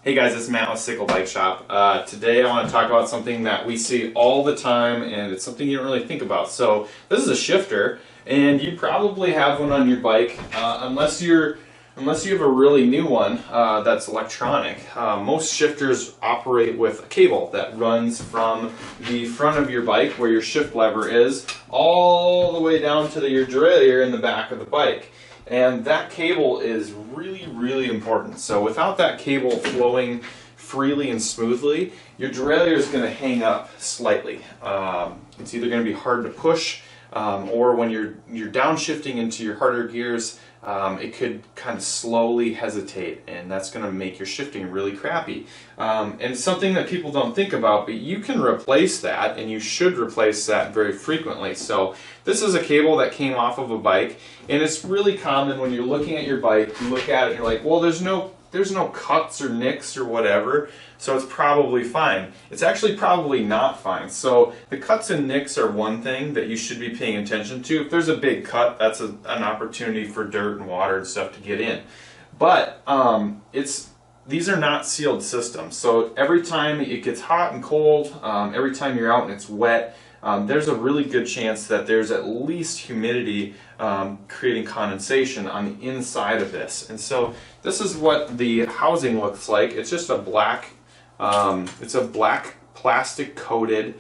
Hey guys, it's Matt with Cykel Bike Shop. Today I want to talk about something that we see all the time, and it's something you don't really think about. So this is a shifter, and you probably have one on your bike, unless you have a really new one that's electronic. Most shifters operate with a cable that runs from the front of your bike, where your shift lever is, all the way down to your derailleur in the back of the bike. And that cable is really important. So without that cable flowing freely and smoothly, your derailleur is going to hang up slightly. It's either going to be hard to push, or when you're downshifting into your harder gears, it could kind of slowly hesitate, and that's going to make your shifting really crappy. And something that people don't think about, but you can replace that, and you should replace that very frequently. So this is a cable that came off of a bike, and it's really common when you're looking at your bike, you look at it and you're like, well, there's no cuts or nicks or whatever, so it's probably fine. It's actually probably not fine. So the cuts and nicks are one thing that you should be paying attention to. If there's a big cut, that's an opportunity for dirt and water and stuff to get in. But these are not sealed systems. So every time it gets hot and cold, every time you're out and it's wet, there's a really good chance that there's at least humidity creating condensation on the inside of this. And so this is what the housing looks like. It's just a black, plastic coated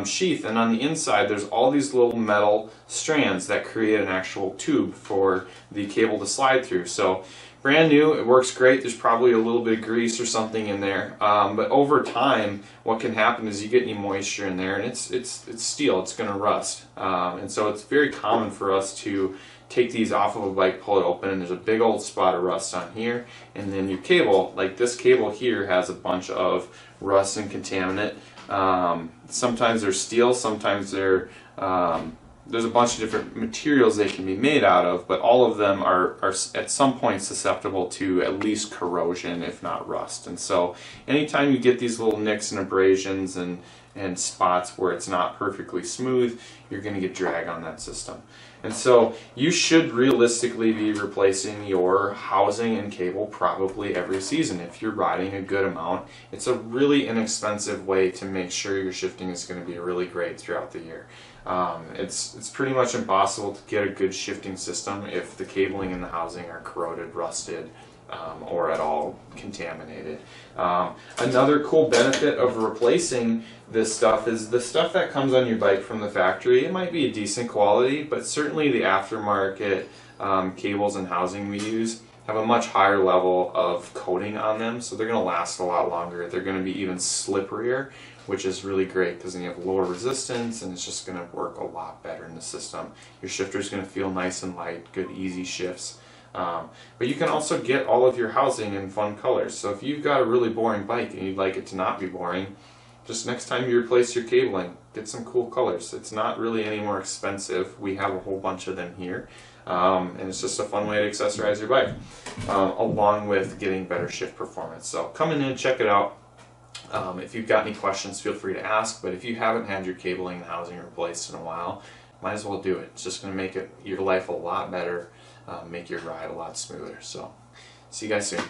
sheath, and on the inside there's all these little metal strands that create an actual tube for the cable to slide through. So brand new, it works great. There's probably a little bit of grease or something in there, but over time what can happen is you get any moisture in there, and it's steel, it's going to rust, and so it's very common for us to take these off of a bike, pull it open, and there's a big old spot of rust on here, and then your cable, like this cable here, has a bunch of rust and contaminant. Sometimes they're steel, sometimes they're there's a bunch of different materials they can be made out of, but all of them are at some point susceptible to at least corrosion, if not rust. And so anytime you get these little nicks and abrasions and spots where it's not perfectly smooth, you're going to get drag on that system. And so you should realistically be replacing your housing and cable probably every season if you're riding a good amount. It's a really inexpensive way to make sure your shifting is going to be really great throughout the year. It's pretty much impossible to get a good shifting system if the cabling and the housing are corroded, rusted, or at all contaminated. Another cool benefit of replacing this stuff is the stuff that comes on your bike from the factory. It might be a decent quality, but certainly the aftermarket cables and housing we use have a much higher level of coating on them, so they're going to last a lot longer. They're going to be even slipperier, which is really great because then you have lower resistance, and it's just going to work a lot better in the system. Your shifter is going to feel nice and light, good easy shifts. But you can also get all of your housing in fun colors. So if you've got a really boring bike and you'd like it to not be boring, just next time you replace your cabling, get some cool colors. It's not really any more expensive. We have a whole bunch of them here. And it's just a fun way to accessorize your bike, along with getting better shift performance. So come in and check it out. If you've got any questions, feel free to ask. But if you haven't had your cabling and housing replaced in a while, might as well do it. It's just going to make your life a lot better, make your ride a lot smoother. So see you guys soon.